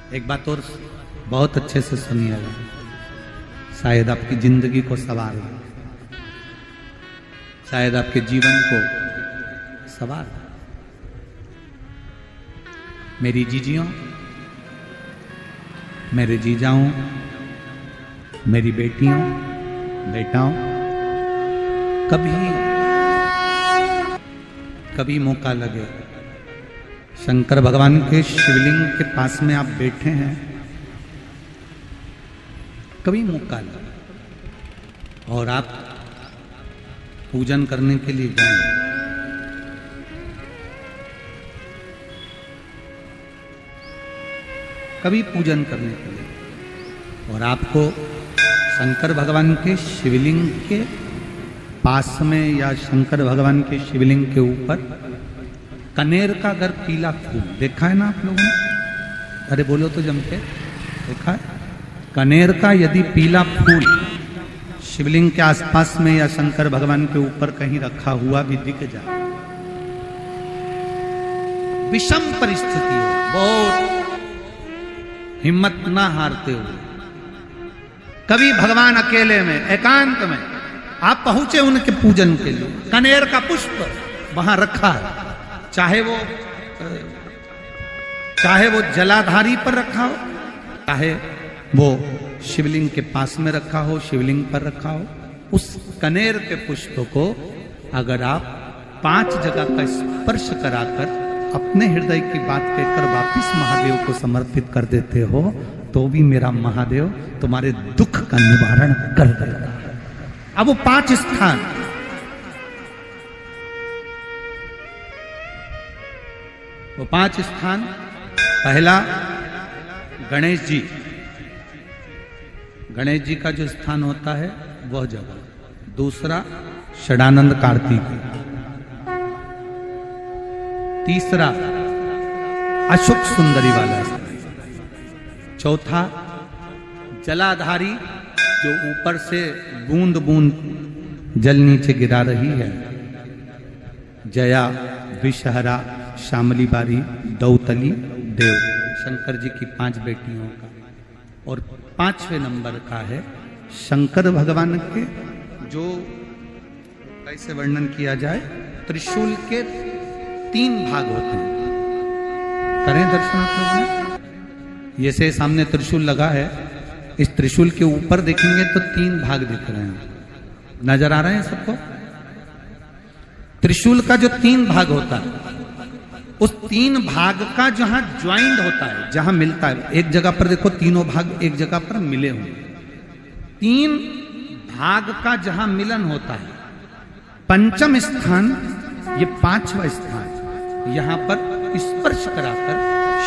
एक बात और बहुत अच्छे से सुनिएगा, शायद आपकी जिंदगी को सवार हो, शायद आपके जीवन को सवार। मेरी जीजियों, मेरे जीजाओं, मेरी बेटियों, बेटाओं, कभी मौका लगे, शंकर भगवान के शिवलिंग के पास में आप बैठे हैं, कभी मौका लगे और आप पूजन करने के लिए जाएं, कभी पूजन करने के लिए, और आपको शंकर भगवान के शिवलिंग के पास में या शंकर भगवान के शिवलिंग के ऊपर कनेर का अगर पीला फूल देखा है ना आप लोगों ने, अरे बोलो तो जम के, देखा है? कनेर का यदि पीला फूल शिवलिंग के आसपास में या शंकर भगवान के ऊपर कहीं रखा हुआ भी दिख जाए, विषम परिस्थिति हो, बहुत हिम्मत ना हारते हो, कभी भगवान अकेले में एकांत में आप पहुंचे उनके पूजन के लिए, कनेर का पुष्प वहां रखा है, चाहे वो जलाधारी पर रखा हो, चाहे वो शिवलिंग के पास में रखा हो, शिवलिंग पर रखा हो, उस कनेर के पुष्प को अगर आप 5 जगह का स्पर्श कराकर अपने हृदय की बात कहकर वापिस महादेव को समर्पित कर देते हो, तो भी मेरा महादेव तुम्हारे दुख का निवारण कर देगा। अब वो 5 स्थान, वो 5 स्थान, पहला गणेश जी, गणेश जी का जो स्थान होता है वह जगह, दूसरा षडानंद कार्तिक, तीसरा अशोक सुंदरी वाला, चौथा जलाधारी जो ऊपर से बूंद बूंद जल नीचे गिरा रही है, जया, विषहरा, श्यामली बारी, दौतली, देव, शंकर जी की 5 बेटियों का, और 5वें नंबर का है शंकर भगवान के, जो कैसे वर्णन किया जाए, त्रिशूल के 3 भाग होते हैं। करें दर्शन आप लोगों ने, ये से सामने त्रिशूल लगा है, इस त्रिशूल के ऊपर देखेंगे तो 3 भाग दिख रहे हैं, नजर आ रहे हैं सबको? त्रिशूल का जो 3 भाग होता है, उस 3 भाग का जहां ज्वाइंट होता है, जहां मिलता है, एक जगह पर देखो तीनों भाग एक जगह पर मिले हुए, 3 भाग का जहां मिलन होता है, 5वां स्थान, ये 5वां स्थान, यहां पर स्पर्श कराकर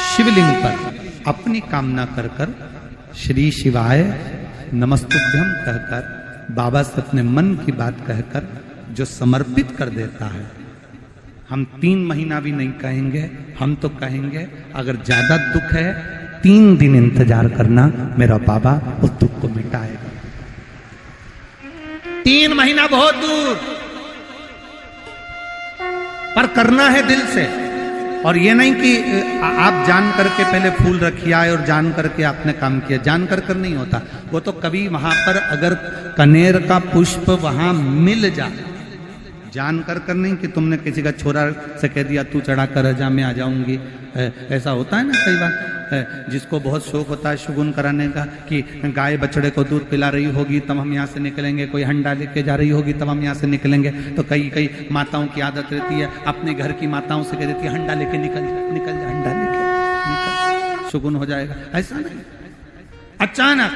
शिवलिंग पर अपनी कामना कर कर श्री शिवाय नमस्तुभ्यं कहकर, बाबा से अपने मन की बात कहकर जो समर्पित कर देता है, हम 3 महीना भी नहीं कहेंगे, हम तो कहेंगे अगर ज्यादा दुख है 3 दिन इंतजार करना, मेरा बाबा उस दुख को मिटाएगा। 3 महीना बहुत दूर, पर करना है दिल से, और ये नहीं कि आप जान करके पहले फूल रखिए आए और जान करके आपने काम किया, जान कर नहीं होता वो तो, कभी वहां पर अगर कनेर का पुष्प वहां मिल जाए, जान कर नहीं कि तुमने किसी का छोरा से कह दिया तू चढ़ा कर जा, मैं आ जाऊंगी, ऐसा होता है ना कई बार, जिसको बहुत शौक होता है शगुन कराने का, कि गाय बछड़े को दूध पिला रही होगी तब हम यहाँ से निकलेंगे, कोई हंडा लेके जा रही होगी तब हम यहाँ से निकलेंगे, तो कई माताओं की आदत रहती है, अपने घर की माताओं से कह देती है हंडा लेके निकल जा, हंडा लेके निकल, शगुन हो जाएगा। ऐसा नहीं, अचानक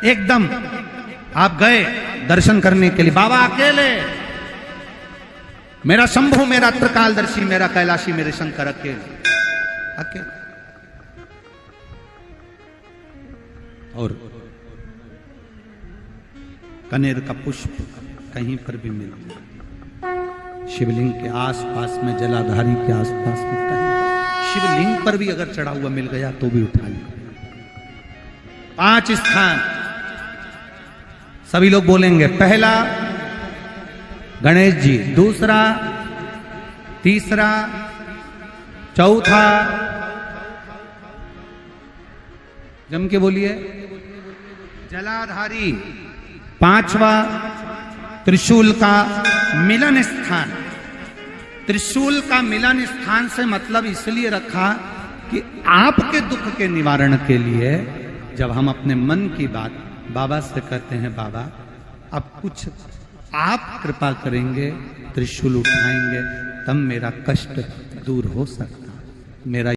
एकदम आप गए दर्शन करने के लिए, बाबा अकेले, मेरा शंभु, मेरा त्रिकालदर्शी, मेरा कैलाशी, मेरे शंकर अकेले, और कनेर का पुष्प कहीं पर भी मिल जाए, शिवलिंग के आसपास में, जलाधारी के आसपास में, कहीं शिवलिंग पर भी अगर चढ़ा हुआ मिल गया तो भी उठा ले। 5 स्थान सभी लोग बोलेंगे, पहला गणेश जी, दूसरा, तीसरा, चौथा, जम के बोलिए। जलाधारी, पांचवा त्रिशूल का मिलन स्थान। त्रिशूल का मिलन स्थान से मतलब इसलिए रखा कि आपके दुख के निवारण के लिए जब हम अपने मन की बात बाबा से कहते हैं, बाबा अब कुछ आप कृपा करेंगे, त्रिशूल उठाएंगे, तब मेरा कष्ट दूर हो सकता, मेरा